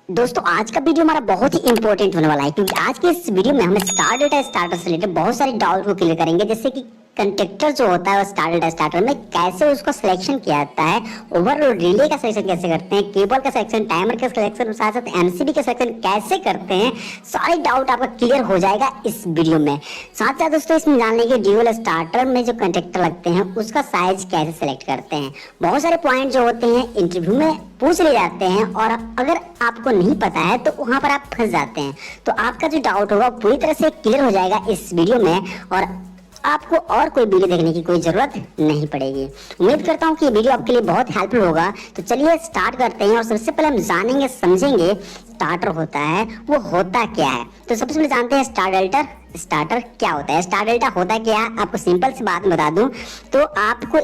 दोस्तों आज का वीडियो हमारा बहुत ही इंपॉर्टेंट होने वाला है, क्योंकि आज के इस वीडियो में हम स्टार डेटा स्टार्टर से रिलेटेड बहुत सारे डाउट को क्लियर करेंगे। जैसे कि कंटेक्टर जो होता है वो स्टार डेटा स्टार्टर में कैसे उसको सिलेक्शन किया जाता है, ओवरऑल रिले का सिलेक्शन कैसे करते हैं, केबल का सिलेक्शन, टाइमर का सिलेक्शन, साथ साथ एमसीबी का सिलेक्शन कैसे करते हैं, सारे डाउट आपका क्लियर हो जाएगा इस वीडियो में। साथ साथ दोस्तों इसमें जान लेंगे ड्यूअल स्टार्टर में जो कंटेक्टर लगते हैं उसका साइज कैसे सिलेक्ट करते हैं। बहुत सारे पॉइंट जो होते हैं इंटरव्यू में पूछ ले जाते हैं और अगर आपको नहीं पता है तो वहां पर आप फंस जाते हैं। तो आपका जो डाउट होगा पूरी तरह से क्लियर हो जाएगा इस वीडियो में और आपको और कोई वीडियो देखने की कोई जरूरत नहीं पड़ेगी। उम्मीद करता हूँ कि ये वीडियो आपके लिए बहुत हेल्पफुल होगा। तो चलिए स्टार्ट करते हैं और सबसे पहले हम जानेंगे समझेंगे स्टार्टर होता है वो होता क्या है। तो सबसे पहले जानते हैं स्टार्टर क्या होता है। स्टार डेल्टा होता क्या है, आपको सिंपल सी बात बता दूं तो आपको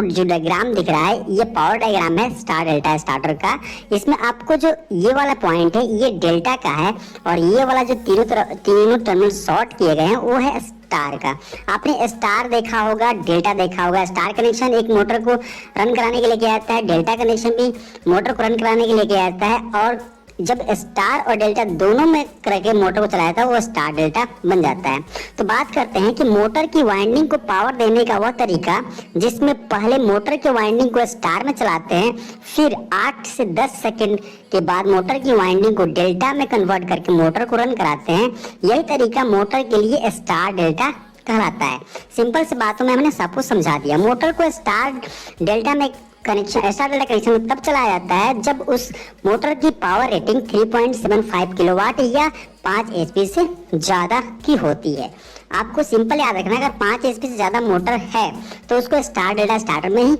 जो डायग्राम दिख रहा है ये पावर डायग्राम है स्टार डेल्टा स्टार्टर का। इसमें आपको जो ये वाला पॉइंट है ये डेल्टा का है और ये वाला जो तीनों टर्मिनल शॉर्ट किए गए हैं वो है स्टार का। आपने स्टार देखा होगा, डेल्टा देखा होगा। स्टार कनेक्शन एक मोटर को रन कराने के लिए किया जाता है, डेल्टा कनेक्शन भी मोटर को रन कराने के लिए किया जाता है और जब स्टार और डेल्टा दोनों में करके मोटर को चलाया था वो स्टार डेल्टा बन जाता है। तो बात करते हैं कि मोटर की वाइंडिंग को पावर देने का वह तरीका जिसमें पहले मोटर के वाइंडिंग को स्टार में चलाते हैं, फिर 8 से 10 सेकंड के बाद मोटर की वाइंडिंग को डेल्टा में कन्वर्ट करके मोटर को रन कराते हैं। यही तरीका मोटर के लिए स्टार डेल्टा कहलाता है। सिंपल सी बातों में हमने सब कुछ समझा दिया। मोटर को स्टार डेल्टा में स्टार डेल्टा कनेक्शन तब चलाया जाता है जब उस मोटर की पावर रेटिंग 3.75 किलोवाट या 5 एचपी से ज्यादा की होती है। आपको सिंपल याद रखना है, अगर 5 एचपी से ज्यादा मोटर है तो उसको स्टार डेल्टा स्टार्टर में ही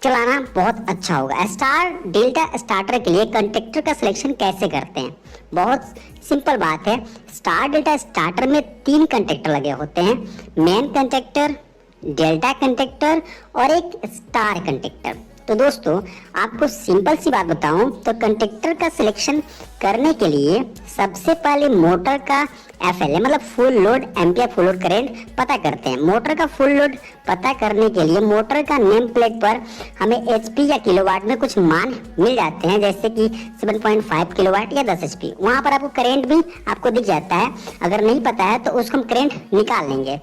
चलाना बहुत अच्छा होगा। स्टार डेल्टा स्टार्टर के लिए कंटेक्टर का सिलेक्शन कैसे करते हैं, बहुत सिंपल बात है। स्टार डेल्टा स्टार्टर में 3 कंटेक्टर लगे होते हैं, मेन कंटेक्टर, डेल्टा कंटेक्टर और एक स्टार कंटेक्टर। तो दोस्तों आपको सिंपल सी बात बताऊं तो कंटेक्टर का सिलेक्शन करने के लिए सबसे पहले मोटर का FLA मतलब full load ampere full load current पता करते हैं। मोटर का फुल लोड पता करने के लिए मोटर का नेम प्लेट पर हमें HP या किलोवाट में कुछ मान मिल जाते हैं, जैसे कि 7.5 किलोवाट या 10 HP। वहां पर आपको करंट भी आपको दिख जाता है। अगर नहीं पता है तो उसको हम करंट निकाल लेंगे।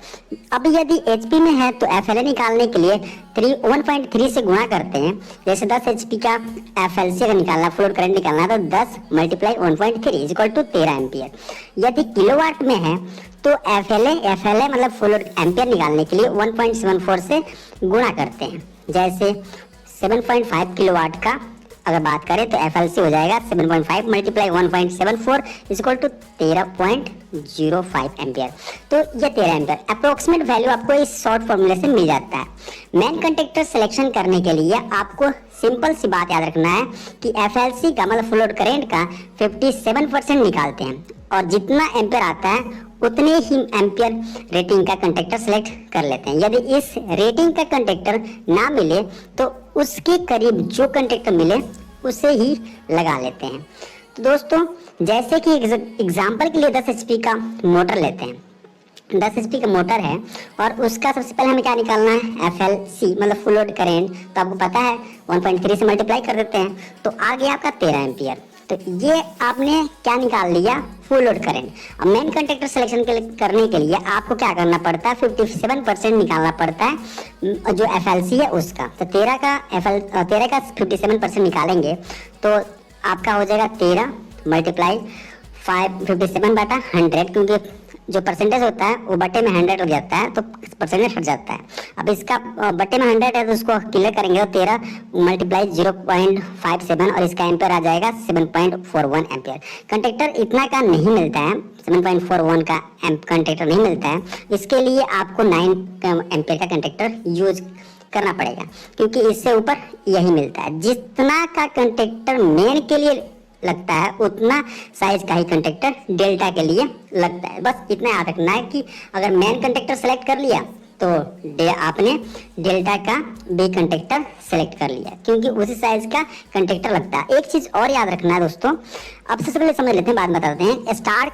अब यदि HP में है तो FLA निकालने के लिए 1.3 से गुणा करते हैं। जैसे 10 HP का FLC अगर निकालना, फुल लोड करंट निकालना तो 10 × 1.3 इक्वल टू 13 एम्पियर। यदि किलोवाट में है तो FLA मतलब फुल लोड एम्पियर निकालने के लिए 1.74 से गुणा करते हैं। जैसे 7.5 किलोवाट का अगर बात करें तो FLC हो जाएगा 7.5 × 1.74 इक्वल टू 13.05 एम्पियर। तो ये 13 एम्पियर अप्रोक्सीमेट वैल्यू आपको इस शॉर्ट फॉर्मूले से मिल जाता है। मेन कंटेक्टर सिलेक्शन करने के लिए आपको सिंपल सी बात याद रखना है कि FLC का मतलब फुल लोड करंट का 57% निकालते हैं और जितना एम्पियर आता है उतने ही एम्पियर रेटिंग का कंटेक्टर सेलेक्ट कर लेते हैं। यदि इस रेटिंग का कंटेक्टर ना मिले तो उसके करीब जो कंटेक्टर मिले उसे ही लगा लेते हैं। तो दोस्तों जैसे कि एग्जांपल के लिए 10 HP का मोटर लेते हैं, 10 HP का मोटर है और उसका सबसे पहले हमें क्या निकालना है, FLC मतलब फुल लोड करंट। तो आपको पता है 1.3 से मल्टीप्लाई कर देते हैं तो आ गया आपका 13 एम्पियर। तो ये आपने क्या निकाल लिया, फुल लोड करंट। अब मेन कंटेक्टर सिलेक्शन करने के लिए आपको क्या करना पड़ता है, 57% निकालना पड़ता है जो FLC है उसका। तो 13 का 57% निकालेंगे तो आपका हो जाएगा 13 × 57/100, क्योंकि जो परसेंटेज होता है वो बटे में 100 हो जाता है तो परसेंटेज हट जाता है। अब इसका बटे में 100 है तो उसको क्लियर करेंगे तो 13 × 0.57 और इसका एम्पियर आ जाएगा 7.41 एम्पियर। कंटेक्टर इतना का नहीं मिलता है, 7.41 का कंटेक्टर नहीं मिलता है। इसके लिए आपको 9 एम्पियर का कंटेक्टर यूज करना पड़ेगा, क्योंकि इससे ऊपर यही मिलता है। जितना का कंटेक्टर मेन के लिए लगता है उतना साइज का ही कंटेक्टर डेल्टा के लिए लगता है। बस इतना याद रखना है कि अगर मेन कंटेक्टर सेलेक्ट कर लिया तो आपने डेल्टा का बी कंडक्टर सेलेक्ट कर लिया क्योंकि उसी साइज का कंडक्टर लगता है। एक चीज और याद रखना है दोस्तों, अब सबसे पहले समझ लेते हैं, बाद बताते हैं स्टार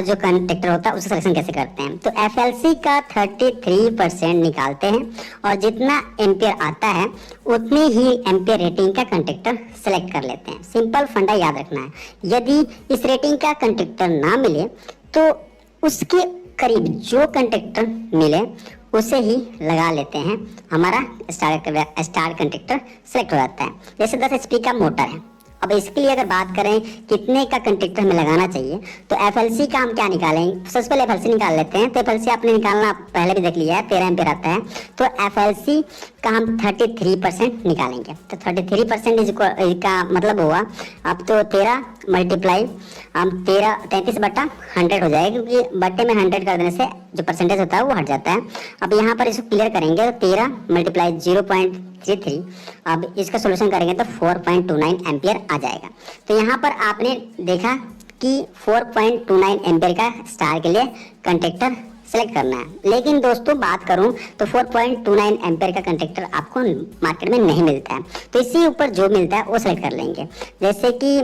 जो कंडक्टर होता है उसका सिलेक्शन कैसे करते हैं। तो एफएलसी का 33% निकालते हैं और जितना एम्पियर आता है उतनी ही एम्पियर रेटिंग का कंडक्टर सेलेक्ट कर लेते हैं। सिंपल फंडा याद रखना है, यदि इस रेटिंग का कंडक्टर ना मिले तो उसके करीब जो कंडक्टर मिले उसे ही लगा लेते हैं, हमारा स्टार कंडक्टर सेलेक्ट हो जाता है। जैसे 10 एचपी का मोटर है, अब इसके लिए अगर बात करें कितने का कंडक्टर हमें लगाना चाहिए तो एफएलसी का हम क्या निकालेंगे, सबसे पहले एफएलसी निकाल लेते हैं। तो एफएलसी आपने निकालना पहले भी देख लिया है, 13 एम्पीयर आता है। तो एफएलसी का हम 33% निकालेंगे। तो 33% का मतलब हुआ अब तो 13 मल्टीप्लाई हम 33/100 हो जाएगा, क्योंकि बट्टे में 100 कर देने से जो परसेंटेज होता है वो हट जाता है। अब यहाँ पर इसको क्लियर करेंगे तो 13 मल्टीप्लाई 0.33, अब इसका सोल्यूशन करेंगे तो 4.29 एम्पियर आ जाएगा। तो यहाँ पर आपने देखा कि 4.29 एम्पियर का स्टार के लिए कंडक्टर सेलेक्ट करना है। लेकिन दोस्तों बात करूं तो 4.29 एम्पियर का कंडक्टर आपको मार्केट में नहीं मिलता है, तो इससे ऊपर जो मिलता है वो सेलेक्ट कर लेंगे। जैसे कि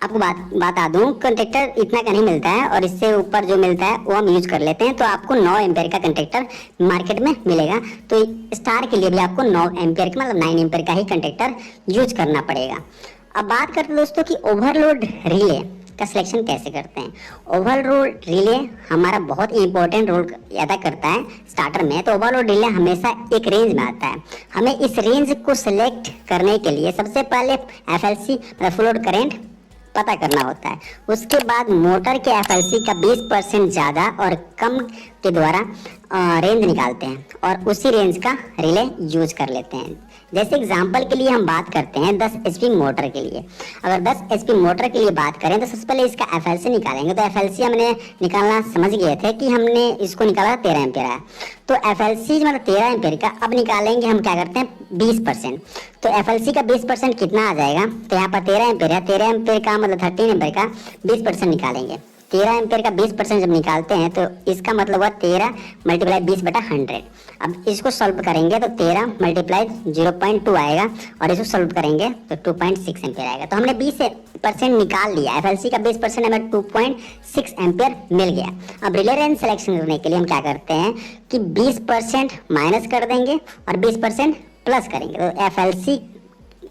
आपको बता दूं, कंडक्टर इतना का नहीं मिलता है और इससे ऊपर जो मिलता है वो हम यूज कर लेते हैं। तो आपको 9 एम्पियर का कंडक्टर मार्केट में मिलेगा। तो स्टार के लिए भी आपको 9 एम्पियर का मतलब 9 एम्पियर का ही कंडक्टर यूज करना पड़ेगा। अब बात करते हैं दोस्तों कि ओवरलोड रिले का सिलेक्शन कैसे करते हैं। ओवरलोड रिले हमारा बहुत इंपॉर्टेंट रोल अदा करता है स्टार्टर में। तो ओवरलोड रिले हमेशा एक रेंज में आता है। हमें इस रेंज को सिलेक्ट करने के लिए सबसे पहले एफएलसी मतलब फुल लोड करंट पता करना होता है। उसके बाद मोटर के एफएलसी का 20% ज़्यादा और कम के द्वारा रेंज निकालते हैं और उसी रेंज का रिले यूज कर लेते हैं। जैसे एग्जांपल के लिए हम बात करते हैं 10 एचपी मोटर के लिए। अगर 10 एचपी मोटर के लिए बात करें तो सबसे पहले इसका एफएलसी निकालेंगे। तो एफएलसी हमने निकालना समझ गए थे कि हमने इसको निकाला 13 एम्पियर है। तो एफएलसी मतलब 13 एम्पियर का अब निकालेंगे हम क्या करते हैं 20%। तो एफएलसी का 20% कितना आ जाएगा, तो यहाँ पर 13 एम्पियर है, 13 एम्पियर का मतलब 13 एम्पियर का 20% निकालेंगे। 13 एम्पियर का 20% जब निकालते हैं तो इसका मतलब हुआ 13 मल्टीप्लाई 20/100। अब इसको सॉल्व करेंगे तो 13 मल्टीप्लाई 0.2 आएगा और इसको सॉल्व करेंगे तो 2.6 एम्पियर आएगा। तो हमने 20% निकाल लिया, एफएलसी का 20% हमें 2.6 एम्पियर मिल गया। अब रिले रेंज सिलेक्शन करने के लिए हम क्या करते हैं कि 20% माइनस कर देंगे और 20% प्लस करेंगे। तो एफएलसी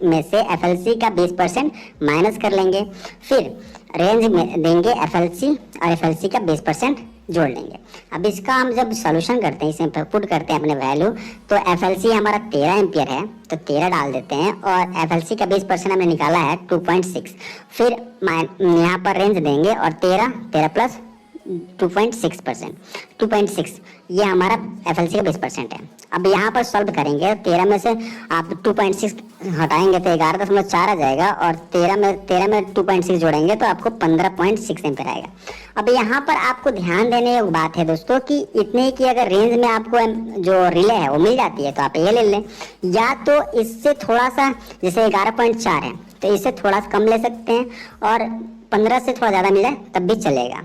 में से एफएलसी का 20% माइनस कर लेंगे, फिर रेंज में देंगे एफएलसी और एफएलसी का 20% जोड़ लेंगे। अब इसका हम जब सॉल्यूशन करते हैं, इसे पुट करते हैं अपने वैल्यू, तो एफएलसी हमारा 13 एम्पियर है तो 13 डाल देते हैं और एफएलसी का 20% हमने निकाला है 2.6, फिर यहाँ पर रेंज देंगे और 13 प्लस 2.6 ये हमारा एफएलसी का 20% है। अब यहाँ पर सॉल्व करेंगे 13 में से आप 2.6 हटाएंगे तो 11.4 आ जाएगा और 13 में 2.6 जोड़ेंगे तो आपको 15.6 एम्पियर आएगा। अब यहाँ पर आपको ध्यान देने की बात है दोस्तों कि इतने की अगर रेंज में आपको जो रिले है वो मिल जाती है तो आप ये ले लें, या तो इससे थोड़ा सा जैसे 11.4 है तो इससे थोड़ा सा कम ले सकते हैं और 15 से थोड़ा ज़्यादा मिले तब भी चलेगा।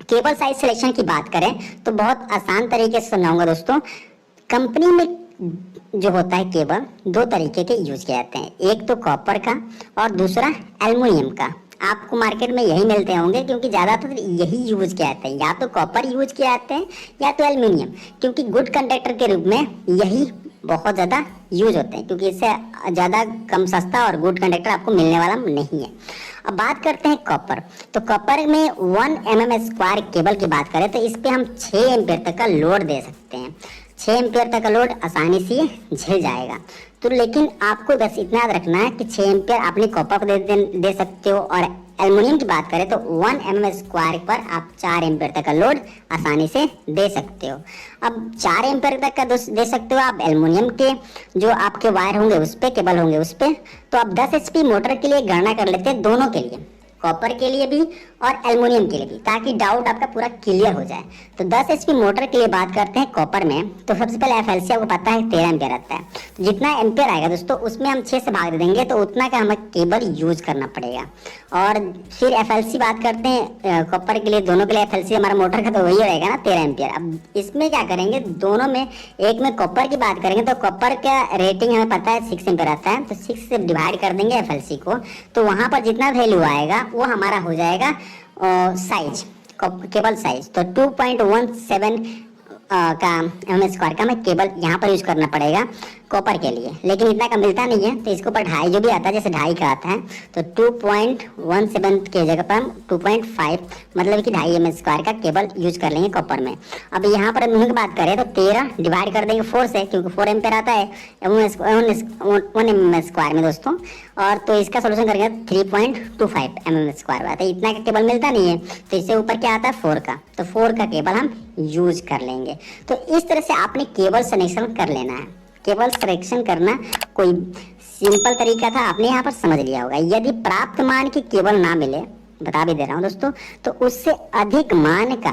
केबल साइज सिलेक्शन की बात करें तो बहुत आसान तरीके से समझाऊंगा दोस्तों। कंपनी में जो होता है केबल 2 तरीके के यूज किए जाते हैं, एक तो कॉपर का और दूसरा एल्युमिनियम का। आपको मार्केट में यही मिलते होंगे क्योंकि ज़्यादातर यही यूज किया जाता है, या तो कॉपर यूज किया जाते हैं या तो एल्युमिनियम, क्योंकि गुड कंडक्टर के रूप में यही बहुत ज़्यादा यूज होते हैं, क्योंकि इससे ज़्यादा कम सस्ता और गुड कंडक्टर आपको मिलने वाला नहीं है। अब बात करते हैं कॉपर। तो कॉपर में 1 mm² केबल की बात करें तो इस पे हम 6 एम्पियर तक का लोड दे सकते हैं। 6 एम्पियर तक का लोड आसानी से झेल जाएगा। तो लेकिन आपको बस इतना याद रखना है कि 6 एम्पियर आपने कॉपर को दे सकते हो, और एल्युमिनियम की बात करें तो 1 mm² पर आप 4 एम्पियर तक का लोड आसानी से दे सकते हो। अब 4 एम्पियर तक का दे सकते हो आप एल्युमिनियम के जो आपके वायर होंगे उस पे, केबल होंगे उस पे। तो आप 10 HP मोटर के लिए गणना कर लेते हैं दोनों के लिए, कॉपर के लिए भी और एल्युमिनियम के लिए भी, ताकि डाउट आपका पूरा क्लियर हो जाए। तो 10 HP मोटर के लिए बात करते हैं कॉपर में, तो सबसे पहले FLC आपको पता है 13 एम्पियर आता है। तो जितना एम्पियर आएगा दोस्तों उसमें हम 6 से भाग दे देंगे, तो उतना का हमें केबल यूज करना पड़ेगा। और फिर FLC बात करते हैं कॉपर के लिए, दोनों के लिए FLC हमारा मोटर का तो वही रहेगा ना 13 एम्पियर। अब इसमें क्या करेंगे, दोनों में, एक में कॉपर की बात करेंगे तो कॉपर का रेटिंग हमें पता है 6 एम्पियर आता है, तो 6 से डिवाइड कर देंगे FLC को, तो वहाँ पर जितना वैल्यू आएगा वो हमारा हो जाएगा साइज, केबल साइज। तो 2.17 का mm² का हमें केबल यहाँ पर यूज करना पड़ेगा कॉपर के लिए, लेकिन इतना का मिलता नहीं है, तो इसके ऊपर ढाई जो भी आता है, जैसे ढाई का आता है, तो 2.17 के जगह पर हम 2.5 मतलब कि 2.5 mm² का केबल यूज कर लेंगे कॉपर में। अब यहाँ पर हम बात करें तो 13 डिवाइड कर देंगे 4 से, क्योंकि 4 एम्पियर आता है 1 mm² में दोस्तों, और तो इसका सोल्यूशन करेंगे 3.25 mm² आता है। इतना का केबल मिलता नहीं है, तो इससे ऊपर क्या आता है 4 का, तो 4 का केबल हम यूज कर लेंगे। तो इस तरह से आपने केबल सिलेक्शन कर लेना है। केबल सिलेक्शन करना कोई सिंपल तरीका था, आपने यहाँ पर समझ लिया होगा। यदि प्राप्त मान की केबल ना मिले, बता भी दे रहा हूँ दोस्तों, तो उससे अधिक मान का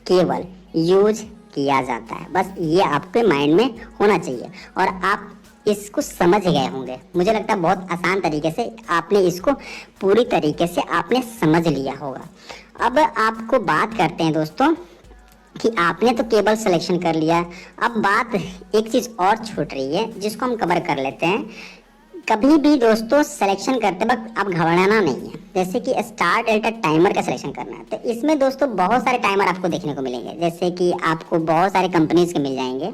केबल यूज किया जाता है। बस ये आपके माइंड में होना चाहिए और आप इसको समझ गए होंगे। मुझे लगता है बहुत आसान तरीके से आपने इसको पूरी तरीके से आपने समझ लिया होगा। अब आपको बात करते हैं दोस्तों कि आपने तो केबल सिलेक्शन कर लिया, अब बात एक चीज़ और छूट रही है जिसको हम कवर कर लेते हैं। कभी भी दोस्तों सिलेक्शन करते वक्त आप घबराना नहीं है। जैसे कि स्टार डेल्टा टाइमर का सिलेक्शन करना है, तो इसमें दोस्तों बहुत सारे टाइमर आपको देखने को मिलेंगे, जैसे कि आपको बहुत सारे कंपनीज के मिल जाएंगे,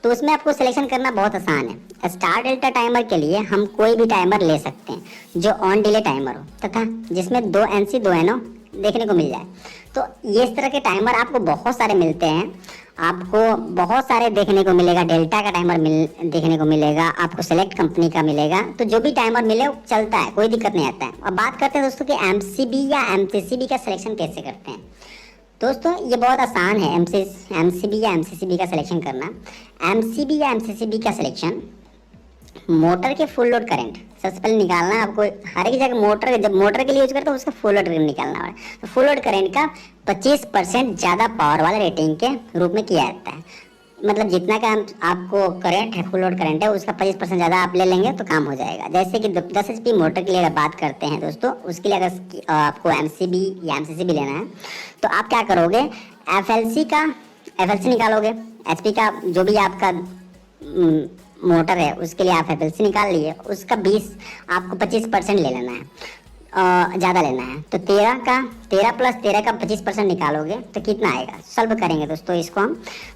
तो उसमें आपको सिलेक्शन करना बहुत आसान है। स्टार डेल्टा टाइमर के लिए हम कोई भी टाइमर ले सकते हैं जो ऑन डिले टाइमर हो तथा जिसमें 2 NC 2 NO देखने को मिल जाए। तो ये इस तरह के टाइमर आपको बहुत सारे मिलते हैं, आपको बहुत सारे देखने को मिलेगा। डेल्टा का टाइमर देखने को मिलेगा, आपको सेलेक्ट कंपनी का मिलेगा, तो जो भी टाइमर मिले वो चलता है, कोई दिक्कत नहीं आता है। अब बात करते हैं दोस्तों कि MCB या MCCB का सिलेक्शन कैसे करते हैं। दोस्तों ये बहुत आसान है MCB या MCCB का सिलेक्शन करना। MCB या MCCB का सिलेक्शन मोटर के फुल लोड करंट सबसे पहले निकालना है आपको। हर एक जगह मोटर, जब मोटर के लिए यूज करते हो उसका फुल लोड करंट निकालना है। तो फुल लोड करंट का 25% ज़्यादा पावर वाले रेटिंग के रूप में किया जाता है। मतलब जितना का आपको करंट है, फुल लोड करंट है, उसका 25% ज़्यादा आप ले लेंगे तो काम हो जाएगा। जैसे कि 10 HP मोटर के लिए अगर बात करते हैं दोस्तों, उसके लिए अगर आपको MCB या MCCB लेना है तो आप क्या करोगे, FLC निकालोगे, HP का जो भी आपका मोटर है उसके लिए आप FLC निकाल लिए, उसका 25% ले लेना है, ज़्यादा लेना है। तो 13 प्लस 13 का 25% निकालोगे तो कितना आएगा, सॉल्व करेंगे दोस्तों इसको हम,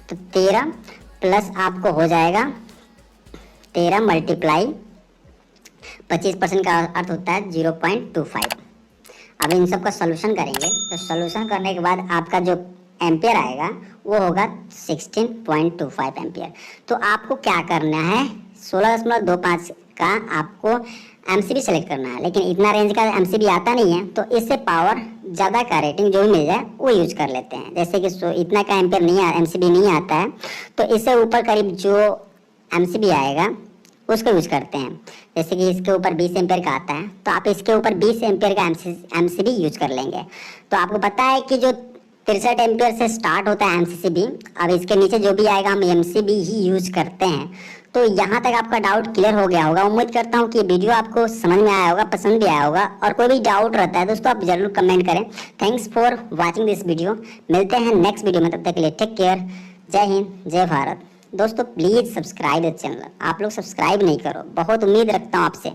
तो 13 प्लस आपको हो जाएगा 13 मल्टीप्लाई 25% का अर्थ होता है 0.25। अब इन सब का सोल्यूशन करेंगे, तो सोल्यूशन करने के बाद आपका जो एम्पियर आएगा वो होगा 16.25 एम्पियर। तो आपको क्या करना है, 16.25 का आपको MCB सेलेक्ट करना है, लेकिन इतना रेंज का MCB आता नहीं है, तो इससे पावर ज़्यादा का रेटिंग जो भी मिल जाए वो यूज कर लेते हैं। जैसे कि इतना का एम्पियर MCB नहीं आता है, तो इससे ऊपर करीब जो MCB आएगा उसको यूज करते हैं। जैसे कि इसके ऊपर 20 एम्पियर का आता है, तो आप इसके ऊपर 20 एम्पियर का MCB यूज कर लेंगे। तो आपको पता है कि जो 63 एम्पियर से स्टार्ट होता है MCCB, अब इसके नीचे जो भी आएगा हम MCB ही यूज करते हैं। तो यहाँ तक आपका डाउट क्लियर हो गया होगा। उम्मीद करता हूँ कि ये वीडियो आपको समझ में आया होगा, पसंद भी आया होगा, और कोई भी डाउट रहता है दोस्तों आप जरूर कमेंट करें। Thanks for watching this video. मिलते हैं नेक्स्ट वीडियो में, तब तक के लिए टेक केयर। जय हिंद, जय भारत। दोस्तों प्लीज़ सब्सक्राइब द चैनल, आप लोग सब्सक्राइब नहीं करो, बहुत उम्मीद रखता हूँ आपसे।